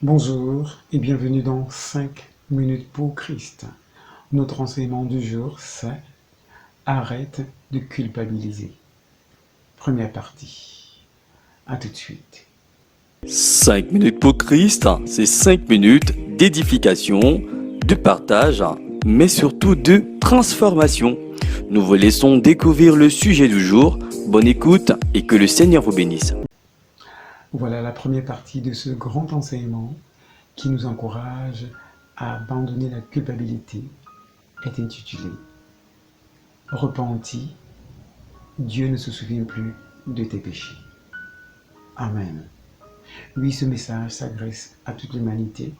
Bonjour et bienvenue dans 5 minutes pour Christ. Notre enseignement du jour, c'est arrête de culpabiliser. Première partie. À tout de suite. 5 minutes pour Christ, c'est 5 minutes d'édification, de partage, mais surtout de transformation. Nous vous laissons découvrir le sujet du jour. Bonne écoute et que le Seigneur vous bénisse. Voilà la première partie de ce grand enseignement qui nous encourage à abandonner la culpabilité est intitulé Repentis, Dieu ne se souvient plus de tes péchés. Amen. Oui, ce message s'adresse à toute l'humanité.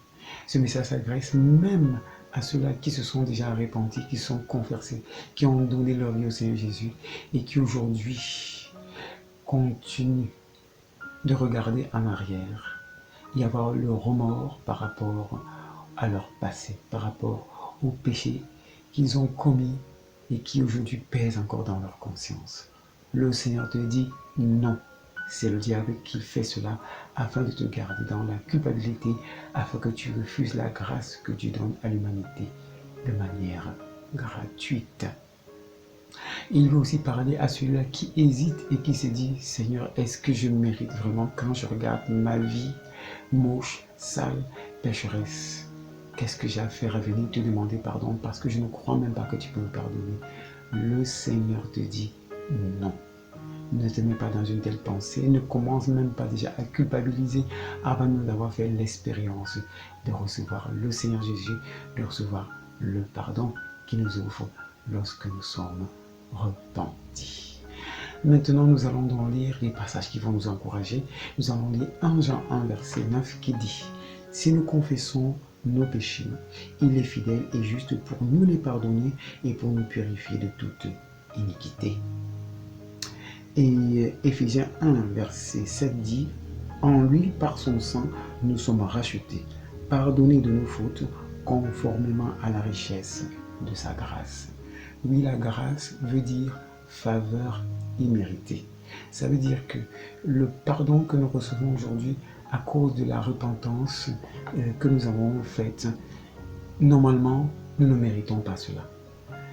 Ce message s'adresse même à ceux-là qui se sont déjà repentis, qui sont conversés, qui ont donné leur vie au Seigneur Jésus et qui aujourd'hui continuent de regarder en arrière et avoir le remords par rapport à leur passé, par rapport aux péchés qu'ils ont commis et qui aujourd'hui pèsent encore dans leur conscience. Le Seigneur te dit non. C'est le diable qui fait cela afin de te garder dans la culpabilité, afin que tu refuses la grâce que Dieu donne à l'humanité de manière gratuite. Il veut aussi parler à celui-là qui hésite et qui se dit, Seigneur, est-ce que je mérite vraiment quand je regarde ma vie moche, sale, pécheresse? Qu'est-ce que j'ai à faire à venir te demander pardon parce que je ne crois même pas que tu peux me pardonner? Le Seigneur te dit non. Ne te mets pas dans une telle pensée, ne commence même pas déjà à culpabiliser avant même d'avoir fait l'expérience de recevoir le Seigneur Jésus, de recevoir le pardon qui nous offre lorsque nous sommes repentis. Maintenant, nous allons donc lire les passages qui vont nous encourager. Nous allons lire 1 Jean 1, verset 9 qui dit « Si nous confessons nos péchés, il est fidèle et juste pour nous les pardonner et pour nous purifier de toute iniquité. » Et Éphésiens 1, verset 7 dit « En lui, par son sang, nous sommes rachetés, pardonnés de nos fautes, conformément à la richesse de sa grâce. » Oui, la grâce veut dire faveur imméritée. Ça veut dire que le pardon que nous recevons aujourd'hui à cause de la repentance que nous avons faite, normalement, nous ne méritons pas cela.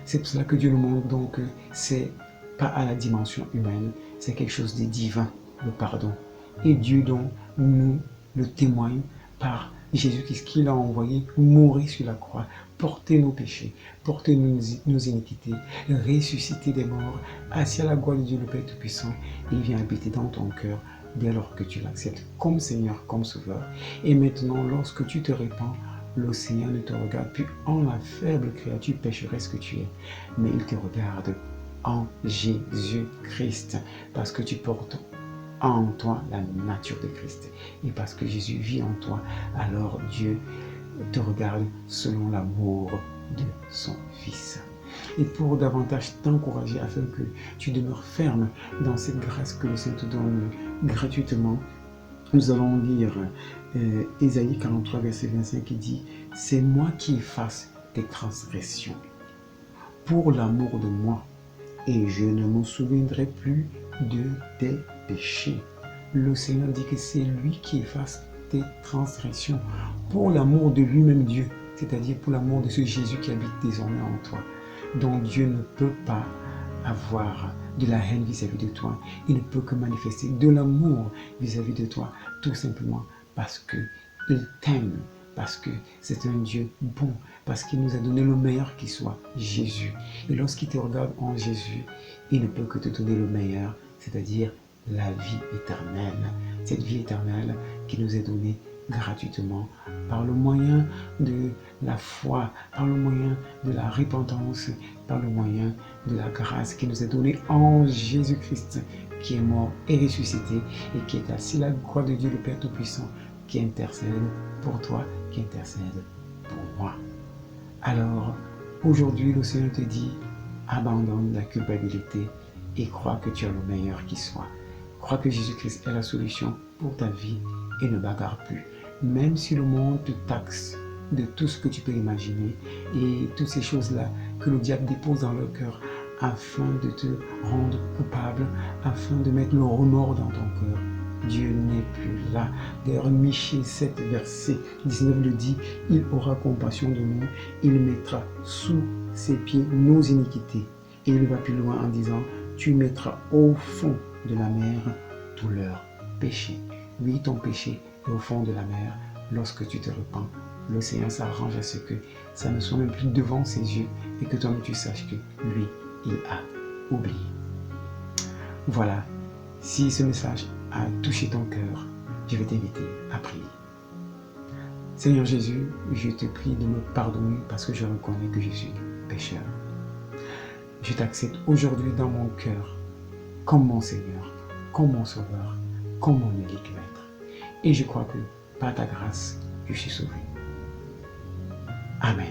C'est pour cela que Dieu nous montre donc que c'est pas à la dimension humaine, c'est quelque chose de divin, le pardon. Et Dieu donc nous le témoigne par Jésus-Christ qui l'a envoyé mourir sur la croix, porter nos péchés, porter nos iniquités, ressusciter des morts, assis à la gloire de Dieu le Père Tout-Puissant, il vient habiter dans ton cœur dès lors que tu l'acceptes comme Seigneur, comme Sauveur. Et maintenant, lorsque tu te répands, le Seigneur ne te regarde plus en la faible créature pécheresse que tu es, mais il te regarde en Jésus-Christ, parce que tu portes en toi la nature de Christ. Et parce que Jésus vit en toi, alors Dieu te regarde selon l'amour de son Fils. Et pour davantage t'encourager afin que tu demeures ferme dans cette grâce que le Seigneur te donne gratuitement, nous allons lire Ésaïe 43, verset 25 qui dit « C'est moi qui efface tes transgressions pour l'amour de moi, et je ne me souviendrai plus de tes péchés. » Le Seigneur dit que c'est lui qui efface tes transgressions pour l'amour de lui-même Dieu, c'est-à-dire pour l'amour de ce Jésus qui habite désormais en toi. Donc Dieu ne peut pas avoir de la haine vis-à-vis de toi. Il ne peut que manifester de l'amour vis-à-vis de toi, tout simplement parce qu'il t'aime, parce que c'est un Dieu bon, parce qu'il nous a donné le meilleur qui soit, Jésus. Et lorsqu'il te regarde en Jésus, il ne peut que te donner le meilleur, c'est-à-dire la vie éternelle. Cette vie éternelle qui nous est donnée gratuitement par le moyen de la foi, par le moyen de la repentance, par le moyen de la grâce qui nous est donnée en Jésus-Christ, qui est mort et ressuscité et qui est assis à la croix de Dieu le Père Tout-Puissant, qui intercède pour toi, qui intercède pour moi. Alors, aujourd'hui, le Seigneur te dit, abandonne la culpabilité et crois que tu as le meilleur qui soit. Crois que Jésus-Christ est la solution pour ta vie et ne bagarre plus. Même si le monde te taxe de tout ce que tu peux imaginer et toutes ces choses-là que le diable dépose dans leur cœur afin de te rendre coupable, afin de mettre le remords dans ton cœur, Dieu n'est plus là. D'ailleurs, Michée 7, verset 19 le dit, il aura compassion de nous, il mettra sous ses pieds nos iniquités. Et il va plus loin en disant, tu mettras au fond de la mer tous leurs péchés. Oui, ton péché est au fond de la mer. Lorsque tu te repens, l'océan s'arrange à ce que ça ne soit même plus devant ses yeux et que toi-même tu saches que lui, il a oublié. Voilà, si ce message a touché ton cœur, je vais t'inviter à prier. Seigneur Jésus, je te prie de me pardonner parce que je reconnais que je suis pécheur. Je t'accepte aujourd'hui dans mon cœur comme mon Seigneur, comme mon Sauveur, comme mon unique Maître. Et je crois que par ta grâce, je suis sauvé. Amen.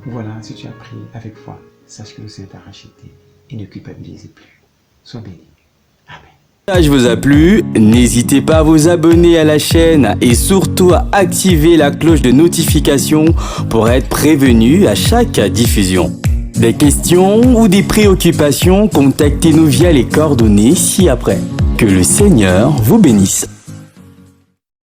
Voilà, si tu as prié avec foi, sache que le Seigneur t'a racheté et ne culpabilise plus. Sois béni. Amen. Si ce message vous a plu, n'hésitez pas à vous abonner à la chaîne et surtout à activer la cloche de notification pour être prévenu à chaque diffusion. Des questions ou des préoccupations, contactez-nous via les coordonnées ci-après. Que le Seigneur vous bénisse.